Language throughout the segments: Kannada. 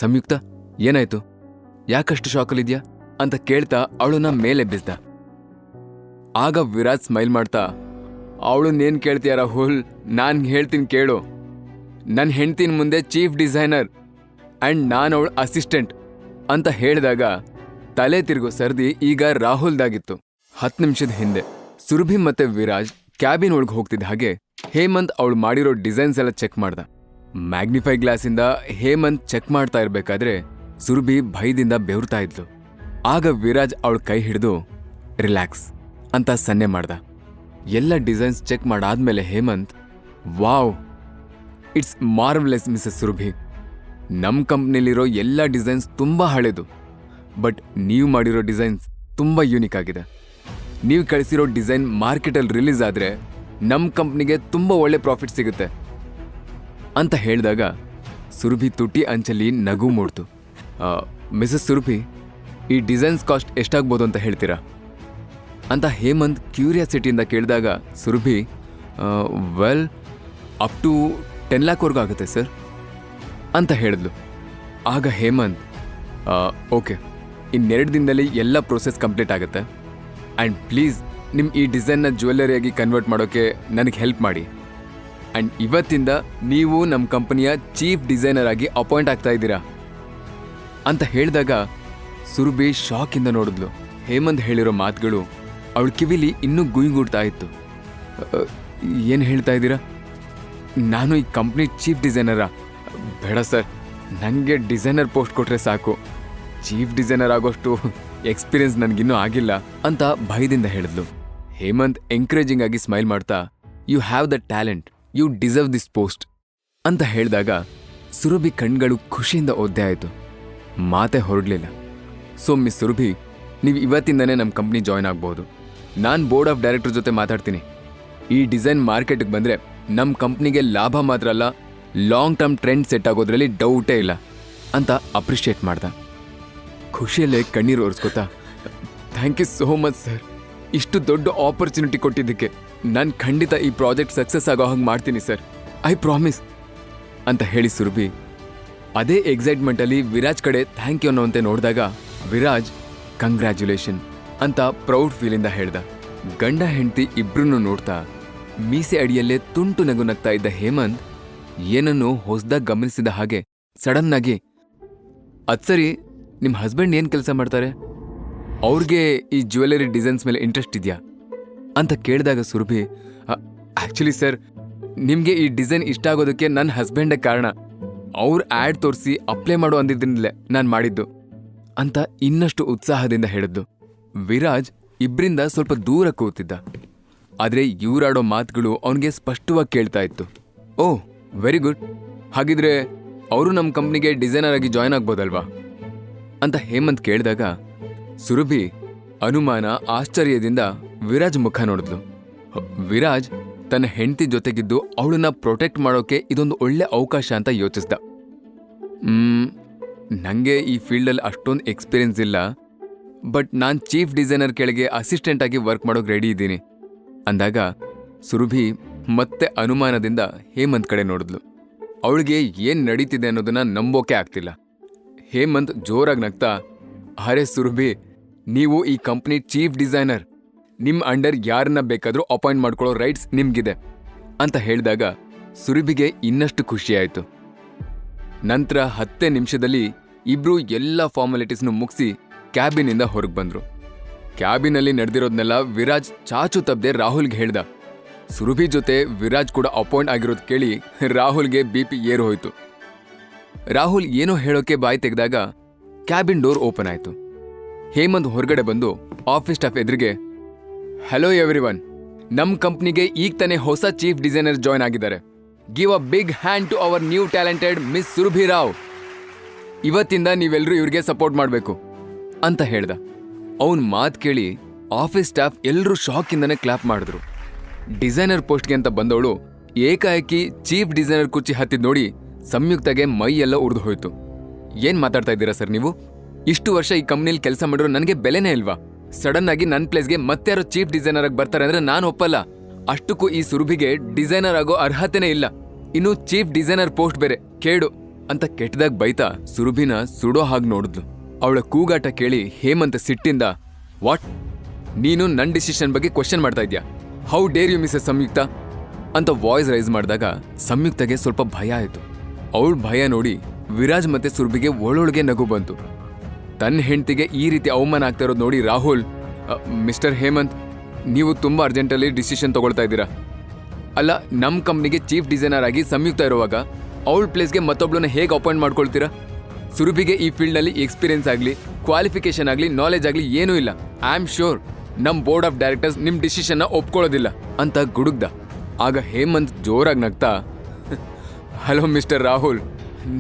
ಸಂಯುಕ್ತ, ಏನಾಯ್ತು? ಯಾಕಷ್ಟು ಶಾಕಲ್ಲಿದ್ಯಾ ಅಂತ ಕೇಳ್ತಾ ಅವಳನ್ನ ಮೇಲೆ ಬಿಸ್ದ. ಆಗ ವಿರಾಜ್ ಸ್ಮೈಲ್ ಮಾಡ್ತಾ, ಅವಳನ್ನೇನು ಕೇಳ್ತೀಯ ರಾಹುಲ್, ನಾನು ಹೇಳ್ತೀನಿ ಕೇಳು. ನನ್ನ ಹೆಂಡ್ತಿನ ಮುಂದೆ ಚೀಫ್ ಡಿಸೈನರ್ ಆ್ಯಂಡ್ ನಾನು ಅವಳ ಅಸಿಸ್ಟೆಂಟ್ ಅಂತ ಹೇಳಿದಾಗ ತಲೆ ತಿರುಗೋ ಸರ್ದಿ ಈಗ ರಾಹುಲ್ದಾಗಿತ್ತು. 10 ನಿಮಿಷದ ಹಿಂದೆ ಸುರಭಿ ಮತ್ತೆ ವಿರಾಜ್ ಕ್ಯಾಬಿನ್ ಒಳಗೆ ಹೋಗ್ತಿದ್ದ ಹಾಗೆ ಹೇಮಂತ್ ಅವಳು ಮಾಡಿರೋ ಡಿಸೈನ್ಸ್ ಎಲ್ಲ ಚೆಕ್ ಮಾಡ್ದ. ಮ್ಯಾಗ್ನಿಫೈ ಗ್ಲಾಸಿಂದ ಹೇಮಂತ್ ಚೆಕ್ ಮಾಡ್ತಾ ಇರ್ಬೇಕಾದ್ರೆ ಸುರಭಿ ಭಯದಿಂದ ಬೆವರ್ತಾ ಇದ್ಲು. ಆಗ ವಿರಾಜ್ ಅವಳ ಕೈ ಹಿಡಿದು ರಿಲ್ಯಾಕ್ಸ್ ಅಂತ ಸನ್ನೆ ಮಾಡ್ದ. ಎಲ್ಲ ಡಿಸೈನ್ಸ್ ಚೆಕ್ ಮಾಡಾದ್ಮೇಲೆ Hemanth, wow, it's marvellous Mrs Surabhi. ನಮ್ಮ ಕಂಪ್ನಿಲಿರೋ ಎಲ್ಲ ಡಿಸೈನ್ಸ್ ತುಂಬ ಹಳೇದು, ಬಟ್ ನೀವು ಮಾಡಿರೋ ಡಿಸೈನ್ಸ್ ತುಂಬ ಯೂನಿಕ್ ಆಗಿದೆ. ನೀವು ಕಳಿಸಿರೋ ಡಿಸೈನ್ ಮಾರ್ಕೆಟಲ್ಲಿ ರಿಲೀಸ್ ಆದರೆ ನಮ್ಮ ಕಂಪ್ನಿಗೆ ತುಂಬ ಒಳ್ಳೆ ಪ್ರಾಫಿಟ್ ಸಿಗುತ್ತೆ ಅಂತ ಹೇಳಿದಾಗ ಸುರಭಿ ತುಟಿ ಅಂಚಲ್ಲಿ ನಗು ಮೂಡ್ತು. ಮಿಸಸ್ ಸುರಭಿ, ಈ ಡಿಸೈನ್ಸ್ ಕಾಸ್ಟ್ ಎಷ್ಟಾಗ್ಬೋದು ಅಂತ ಹೇಳ್ತೀರಾ ಅಂತ ಹೇಮಂತ್ ಕ್ಯೂರಿಯಾಸಿಟಿಯಿಂದ ಕೇಳಿದಾಗ ಸುರಭಿ, ವೆಲ್, ಅಪ್ ಟು 10 ಲ್ಯಾಕ್ವರೆಗೂ ಆಗುತ್ತೆ ಸರ್ ಅಂತ ಹೇಳಿದ್ಲು. ಆಗ ಹೇಮಂತ್, ಓಕೆ, ಇನ್ನೆರಡು ದಿನದಲ್ಲಿ ಎಲ್ಲ ಪ್ರೋಸೆಸ್ ಕಂಪ್ಲೀಟ್ ಆಗುತ್ತೆ. ಆ್ಯಂಡ್ ಪ್ಲೀಸ್ ನಿಮ್ಮ ಈ ಡಿಸೈನ್ನ ಜ್ಯುವೆಲ್ಲರಿಯಾಗಿ ಕನ್ವರ್ಟ್ ಮಾಡೋಕ್ಕೆ ನನಗೆ ಹೆಲ್ಪ್ ಮಾಡಿ. ಆ್ಯಂಡ್ ಇವತ್ತಿಂದ ನೀವು ನಮ್ಮ ಕಂಪನಿಯ ಚೀಫ್ ಡಿಸೈನರ್ ಆಗಿ ಅಪಾಯಿಂಟ್ ಆಗ್ತಾ ಇದ್ದೀರಾ ಅಂತ ಹೇಳಿದಾಗ ಸುರಭಿ ಶಾಕಿಂದ ನೋಡಿದ್ಲು. ಹೇಮಂತ್ ಹೇಳಿರೋ ಮಾತುಗಳು ಅವಳ ಕಿವಿಲಿ ಇನ್ನೂ ಗುಯ್ಗುಡ್ತಾ ಇತ್ತು. ಏನು ಹೇಳ್ತಾ ಇದ್ದೀರಾ? ನಾನು ಈ ಕಂಪ್ನಿ ಚೀಫ್ ಡಿಸೈನರಾ? ಬೇಡ ಸರ್, ನನಗೆ ಡಿಸೈನರ್ ಪೋಸ್ಟ್ ಕೊಟ್ಟರೆ ಸಾಕು. ಚೀಫ್ ಡಿಸೈನರ್ ಆಗೋಷ್ಟು ಎಕ್ಸ್ಪೀರಿಯನ್ಸ್ ನನಗಿನ್ನೂ ಆಗಿಲ್ಲ ಅಂತ ಭಯದಿಂದ ಹೇಳಿದ್ಲು. ಹೇಮಂತ್ ಎಂಕರೇಜಿಂಗ್ ಆಗಿ ಸ್ಮೈಲ್ ಮಾಡ್ತಾ, you have the talent, you deserve this post ಅಂತ ಹೇಳಿದಾಗ ಸುರಭಿ ಕಣ್ಗಳು ಖುಷಿಯಿಂದ ಒದ್ದೆ ಆಯಿತು. ಮಾತೇ ಹೊರಡಲಿಲ್ಲ. ಸೊ ಮಿಸ್ ಸುರಭಿ, ನೀವು ಇವತ್ತಿಂದನೇ ನಮ್ಮ ಕಂಪ್ನಿ ಜಾಯ್ನ್ ಆಗ್ಬೋದು. ನಾನು ಬೋರ್ಡ್ ಆಫ್ ಡೈರೆಕ್ಟರ್ ಜೊತೆ ಮಾತಾಡ್ತೀನಿ. ಈ ಡಿಸೈನ್ ಮಾರ್ಕೆಟ್ಗೆ ಬಂದರೆ ನಮ್ಮ ಕಂಪ್ನಿಗೆ ಲಾಭ ಮಾತ್ರ ಅಲ್ಲ, ಲಾಂಗ್ ಟರ್ಮ್ ಟ್ರೆಂಡ್ ಸೆಟ್ ಆಗೋದ್ರಲ್ಲಿ ಡೌಟೇ ಇಲ್ಲ ಅಂತ ಅಪ್ರಿಷಿಯೇಟ್ ಮಾಡ್ದ. ಖುಷಿಯಲ್ಲೇ ಕಣ್ಣೀರು ಒರೆಸ್ಕೊತಾ, thank you so much sir, ಇಷ್ಟು ದೊಡ್ಡ ಆಪರ್ಚುನಿಟಿ ಕೊಟ್ಟಿದ್ದಕ್ಕೆ. ನಾನು ಖಂಡಿತ ಈ ಪ್ರಾಜೆಕ್ಟ್ ಸಕ್ಸಸ್ ಆಗೋ ಹಾಗೆ ಮಾಡ್ತೀನಿ ಸರ್, ಐ ಪ್ರಾಮಿಸ್ ಅಂತ ಹೇಳಿ ಸುರಭಿ ಅದೇ ಎಕ್ಸೈಟ್ಮೆಂಟಲ್ಲಿ ವಿರಾಜ್ ಕಡೆ ಥ್ಯಾಂಕ್ ಯು ಅನ್ನೋಂತೆ ನೋಡಿದಾಗ ವಿರಾಜ್ ಕಂಗ್ರ್ಯಾಚುಲೇಷನ್ ಅಂತ ಪ್ರೌಡ್ ಫೀಲಿಂದ ಹೇಳ್ದ. ಗಂಡ ಹೆಂಡತಿ ಇಬ್ರನ್ನೂ ನೋಡ್ತಾ ಮೀಸೆ ಅಡಿಯಲ್ಲೇ ತುಂಟು ನಗು ನಗ್ತಾ ಇದ್ದ ಹೇಮಂತ್ ಏನನ್ನೂ ಹೊಸದಾಗಿ ಗಮನಿಸಿದ ಹಾಗೆ ಸಡನ್ನಾಗಿ, ಅದ್ಸರಿ ನಿಮ್ಮ ಹಸ್ಬೆಂಡ್ ಏನು ಕೆಲಸ ಮಾಡ್ತಾರೆ? ಅವ್ರಿಗೆ ಈ ಜ್ಯುವೆಲರಿ ಡಿಸೈನ್ಸ್ ಮೇಲೆ ಇಂಟ್ರೆಸ್ಟ್ ಇದೆಯಾ ಅಂತ ಕೇಳಿದಾಗ ಸುರಭಿ, ಆ್ಯಕ್ಚುಲಿ ಸರ್, ನಿಮಗೆ ಈ ಡಿಸೈನ್ ಇಷ್ಟ ಆಗೋದಕ್ಕೆ ನನ್ನ ಹಸ್ಬೆಂಡೇ ಕಾರಣ. ಅವ್ರ ಆ್ಯಡ್ ತೋರಿಸಿ ಅಪ್ಲೈ ಮಾಡೋ ಅಂದಿದ್ದರಿಂದಲೇ ನಾನು ಮಾಡಿದ್ದು ಅಂತ ಇನ್ನಷ್ಟು ಉತ್ಸಾಹದಿಂದ ಹೇಳಿದ್ದು. ವಿರಾಜ್ ಇಬ್ಬರಿಂದ ಸ್ವಲ್ಪ ದೂರ ಕೂತಿದ್ದ, ಆದರೆ ಇವರಾಡೋ ಮಾತುಗಳು ಅವನಿಗೆ ಸ್ಪಷ್ಟವಾಗಿ ಕೇಳ್ತಾ ಇತ್ತು. ಓಹ್, ವೆರಿ ಗುಡ್, ಹಾಗಿದ್ರೆ ಅವರು ನಮ್ಮ ಕಂಪ್ನಿಗೆ ಡಿಸೈನರ್ ಆಗಿ ಜಾಯ್ನ್ ಆಗ್ಬೋದಲ್ವಾ ಅಂತ ಹೇಮಂತ್ ಕೇಳಿದಾಗ ಸುರಭಿ ಅನುಮಾನ ಆಶ್ಚರ್ಯದಿಂದ ವಿರಾಜ್ ಮುಖ ನೋಡಿದ್ಲು. ವಿರಾಜ್ ತನ್ನ ಹೆಂಡತಿ ಜೊತೆಗಿದ್ದು ಅವಳನ್ನ ಪ್ರೊಟೆಕ್ಟ್ ಮಾಡೋಕೆ ಇದೊಂದು ಒಳ್ಳೆ ಅವಕಾಶ ಅಂತ ಯೋಚಿಸ್ದ. ನನಗೆ ಈ ಫೀಲ್ಡಲ್ಲಿ ಅಷ್ಟೊಂದು ಎಕ್ಸ್ಪೀರಿಯನ್ಸ್ ಇಲ್ಲ, ಬಟ್ ನಾನು ಚೀಫ್ ಡಿಸೈನರ್ ಕೆಳಗೆ ಅಸಿಸ್ಟೆಂಟ್ ಆಗಿ ವರ್ಕ್ ಮಾಡೋಕೆ ರೆಡಿ ಇದ್ದೀನಿ ಅಂದಾಗ ಸುರಭಿ ಮತ್ತೆ ಅನುಮಾನದಿಂದ ಹೇಮಂತ್ ಕಡೆ ನೋಡಿದ್ಲು. ಅವಳಿಗೆ ಏನು ನಡೀತಿದೆ ಅನ್ನೋದನ್ನ ನಂಬೋಕೆ ಆಗ್ತಿಲ್ಲ. ಹೇಮಂತ್ ಜೋರಾಗಿ ನಗ್ತಾ, ಅರೆ ಸುರಭಿ, ನೀವು ಈ ಕಂಪ್ನಿ ಚೀಫ್ ಡಿಸೈನರ್, ನಿಮ್ಮ ಅಂಡರ್ ಯಾರನ್ನ ಬೇಕಾದರೂ ಅಪಾಯಿಂಟ್ ಮಾಡ್ಕೊಳ್ಳೋ ರೈಟ್ಸ್ ನಿಮ್ಗಿದೆ ಅಂತ ಹೇಳಿದಾಗ ಸುರಭಿಗೆ ಇನ್ನಷ್ಟು ಖುಷಿಯಾಯಿತು. ನಂತರ 10 ನಿಮಿಷದಲ್ಲಿ ಇಬ್ರು ಎಲ್ಲ ಫಾರ್ಮಾಲಿಟೀಸ್ನು ಮುಗಿಸಿ ಕ್ಯಾಬಿನಿಂದ ಹೊರಗೆ ಬಂದ್ರು. ಕ್ಯಾಬಿನಲ್ಲಿ ನಡೆದಿರೋದ್ನೆಲ್ಲ ವಿರಾಜ್ ಚಾಚು ತಪ್ಪದೆ ರಾಹುಲ್ಗೆ ಹೇಳ್ದ. ಸುರಭಿ ಜೊತೆ ವಿರಾಜ್ ಕೂಡ ಅಪಾಯಿಂಟ್ ಆಗಿರೋದು ಕೇಳಿ ರಾಹುಲ್ಗೆ BP ಏರು ಹೋಯ್ತು. ರಾಹುಲ್ ಏನೋ ಹೇಳೋಕೆ ಬಾಯಿ ತೆಗೆದಾಗ ಕ್ಯಾಬಿನ್ ಡೋರ್ ಓಪನ್ ಆಯಿತು. ಹೇಮಂತ್ ಹೊರಗಡೆ ಬಂದು ಆಫೀಸ್ ಸ್ಟಾಫ್ ಎದುರಿಗೆ, ಹಲೋ ಎವ್ರಿವನ್, ನಮ್ಮ ಕಂಪ್ನಿಗೆ ಈಗ ತಾನೇ ಹೊಸ ಚೀಫ್ ಡಿಸೈನರ್ ಜಾಯ್ನ್ ಆಗಿದ್ದಾರೆ. Give a big hand to our new talented Miss Surabhi Rao. ಇವತ್ತಿಂದ ನೀವೆಲ್ಲರೂ ಇವ್ರಿಗೆ ಸಪೋರ್ಟ್ ಮಾಡಬೇಕು ಅಂತ ಹೇಳ್ದ. ಅವನ್ ಮಾತು ಕೇಳಿ ಆಫೀಸ್ ಸ್ಟಾಫ್ ಎಲ್ಲರೂ ಶಾಕಿಂದನೇ ಕ್ಲಾಪ್ ಮಾಡಿದ್ರು. ಡಿಸೈನರ್ ಪೋಸ್ಟ್ಗೆ ಅಂತ ಬಂದವಳು ಏಕಾಏಕಿ ಚೀಫ್ ಡಿಸೈನರ್ ಕುರ್ಚಿ ಹತ್ತಿದ್ ನೋಡಿ ಸಂಯುಕ್ತಗೆ ಮೈ ಎಲ್ಲ ಉರಿದು ಹೋಯ್ತು. ಏನ್ ಮಾತಾಡ್ತಾ ಇದ್ದೀರಾ ಸರ್ ನೀವು? ಇಷ್ಟು ವರ್ಷ ಈ ಕಂಪ್ನಿಲಿ ಕೆಲಸ ಮಾಡಿರೋ ನನಗೆ ಬೆಲೆನೇ ಇಲ್ವಾ? ಸಡನ್ ಆಗಿ ನನ್ನ ಪ್ಲೇಸ್ಗೆ ಮತ್ತೆ ಯಾರೋ ಚೀಫ್ ಡಿಸೈನರ್ ಆಗಿ ಬರ್ತಾರೆ ಅಂದ್ರೆ ನಾನು ಒಪ್ಪಲ್ಲ. ಅಷ್ಟಕ್ಕೂ ಈ ಸುರಭಿಗೆ ಡಿಸೈನರ್ ಆಗೋ ಅರ್ಹತೆನೇ ಇಲ್ಲ, ಇನ್ನು ಚೀಫ್ ಡಿಸೈನರ್ ಪೋಸ್ಟ್ ಬೇರೆ ಕೇಡು ಅಂತ ಕೆಟ್ಟದಾಗ ಬೈತಾ ಸುರಭಿನ ಸುಡೋ ಹಾಗೆ ನೋಡಿದ್ಲು. ಅವಳ ಕೂಗಾಟ ಕೇಳಿ ಹೇಮಂತ್ ಸಿಟ್ಟಿಂದ, ವಾಟ್, ನೀನು ನನ್ನ ಡಿಸಿಷನ್ ಬಗ್ಗೆ ಕ್ವಶನ್ ಮಾಡ್ತಾ ಇದ್ಯಾ? ಹೌ ಡೇರ್ ಯು ಮಿಸಸ್ ಸಂಯುಕ್ತ ಅಂತ ವಾಯ್ಸ್ ರೈಸ್ ಮಾಡಿದಾಗ ಸಂಯುಕ್ತಗೆ ಸ್ವಲ್ಪ ಭಯ ಆಯಿತು. ಅವಳ ಭಯ ನೋಡಿ ವಿರಾಜ್ ಮತ್ತೆ ಸುರಭಿಗೆ ಒಳೊಳಗೆ ನಗು ಬಂತು. ತನ್ನ ಹೆಂಡತಿಗೆ ಈ ರೀತಿ ಅವಮಾನ ಆಗ್ತಾ ಇರೋದು ನೋಡಿ ರಾಹುಲ್, ಮಿಸ್ಟರ್ ಹೇಮಂತ್, ನೀವು ತುಂಬ ಅರ್ಜೆಂಟಲ್ಲಿ ಡಿಸಿಷನ್ ತಗೊಳ್ತಾ ಇದ್ದೀರಾ. ಅಲ್ಲ, ನಮ್ಮ ಕಂಪ್ನಿಗೆ ಚೀಫ್ ಡಿಸೈನರ್ ಆಗಿ ಸಂಯುಕ್ತ ಇರುವಾಗ ಅವಳ ಪ್ಲೇಸ್ಗೆ ಮತ್ತೊಬ್ಳನ್ನ ಹೇಗೆ ಅಪಾಯಿಂಟ್ ಮಾಡ್ಕೊಳ್ತೀರಾ? ಸುರಭಿಗೆ ಈ ಫೀಲ್ಡ್ನಲ್ಲಿ ಎಕ್ಸ್ಪೀರಿಯನ್ಸ್ ಆಗಲಿ, ಕ್ವಾಲಿಫಿಕೇಶನ್ ಆಗಲಿ, ನಾಲೆಜ್ ಆಗಲಿ ಏನೂ ಇಲ್ಲ. ಐ ಆಮ್ ಶ್ಯೂರ್ ನಮ್ಮ ಬೋರ್ಡ್ ಆಫ್ ಡೈರೆಕ್ಟರ್ಸ್ ನಿಮ್ಮ ಡಿಸಿಷನ್ನ ಒಪ್ಕೊಳ್ಳೋದಿಲ್ಲ ಅಂತ ಗುಡುಗ್ದ. ಆಗ ಹೇಮಂತ್ ಜೋರಾಗಿ ನಗ್ತಾ, ಹಲೋ ಮಿಸ್ಟರ್ ರಾಹುಲ್,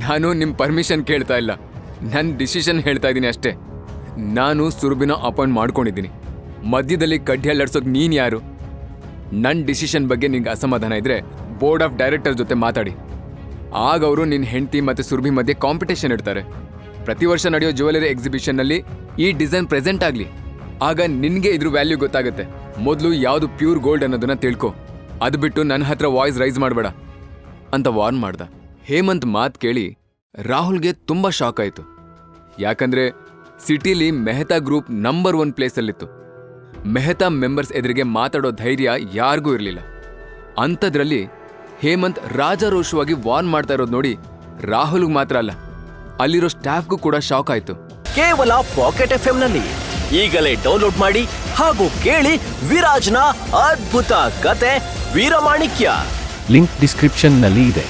ನಾನು ನಿಮ್ಮ ಪರ್ಮಿಷನ್ ಕೇಳ್ತಾ ಇಲ್ಲ, ನನ್ನ ಡಿಸಿಷನ್ ಹೇಳ್ತಾ ಇದ್ದೀನಿ ಅಷ್ಟೇ. ನಾನು ಸುರಭಿನ ಅಪಾಯಿಂಟ್ ಮಾಡ್ಕೊಂಡಿದ್ದೀನಿ. ಮಧ್ಯದಲ್ಲಿ ಕಡ್ಡಿ ಅಲ್ಲಾಡ್ಸೋಕೆ ನೀನು ಯಾರು? ನನ್ನ ಡಿಸಿಷನ್ ಬಗ್ಗೆ ನಿಂಗೆ ಅಸಮಾಧಾನ ಇದ್ರೆ ಬೋರ್ಡ್ ಆಫ್ ಡೈರೆಕ್ಟರ್ ಜೊತೆ ಮಾತಾಡಿ. ಆಗ ಅವರು ನಿನ್ನ ಹೆಂಡತಿ ಮತ್ತು ಸುರಭಿ ಮಧ್ಯೆ ಕಾಂಪಿಟೇಷನ್ ಇಡ್ತಾರೆ. ಪ್ರತಿ ವರ್ಷ ನಡೆಯೋ ಜ್ಯುವೆಲರಿ ಎಕ್ಸಿಬಿಷನ್ನಲ್ಲಿ ಈ ಡಿಸೈನ್ ಪ್ರೆಸೆಂಟ್ ಆಗಲಿ. ಆಗ ನಿನಗೆ ಇದ್ರ ವ್ಯಾಲ್ಯೂ ಗೊತ್ತಾಗುತ್ತೆ. ಮೊದಲು ಯಾವುದು ಪ್ಯೂರ್ ಗೋಲ್ಡ್ ಅನ್ನೋದನ್ನ ತಿಳ್ಕೊ. ಅದು ಬಿಟ್ಟು ನನ್ನ ಹತ್ರ ವಾಯ್ಸ್ ರೈಸ್ ಮಾಡಬೇಡ ಅಂತ ವಾರ್ನ್ ಮಾಡ್ದ. ಹೇಮಂತ್ ಮಾತು ಕೇಳಿ ರಾಹುಲ್ಗೆ ತುಂಬ ಶಾಕ್ ಆಯಿತು. ಯಾಕಂದ್ರೆ ಸಿಟಿಲಿ ಮೆಹ್ತಾ ಗ್ರೂಪ್ ನಂಬರ್ 1 ಪ್ಲೇಸಲ್ಲಿತ್ತು. ಮೆಹ್ತಾ ಮೆಂಬರ್ಸ್ ಎದುರಿಗೆ ಮಾತಾಡೋ ಧೈರ್ಯ ಯಾರಿಗೂ ಇರಲಿಲ್ಲ. ಅಂಥದ್ರಲ್ಲಿ ಹೇಮಂತ್ ರಾಜಾರೋಷವಾಗಿ ವಾರ್ನ್ ಮಾಡ್ತಾ ಇರೋದು ನೋಡಿ ರಾಹುಲ್ಗೆ ಮಾತ್ರ ಅಲ್ಲ, ಅಲ್ಲಿರೋ ಸ್ಟಾಫ್ಗೂ ಕೂಡ ಶಾಕ್ ಆಯಿತು. ಕೇವಲ ಪಾಕೆಟ್ FM ನಲ್ಲಿ ಈಗಲೇ ಡೌನ್ಲೋಡ್ ಮಾಡಿ ಹಾಗೂ ಕೇಳಿ ವಿರಾಜ್ನ ಅದ್ಭುತ ಕತೆ ವೀರಮಾಣಿಕ್ಯ. ಲಿಂಕ್ ಡಿಸ್ಕ್ರಿಪ್ಷನ್ ನಲ್ಲಿ ಇದೆ.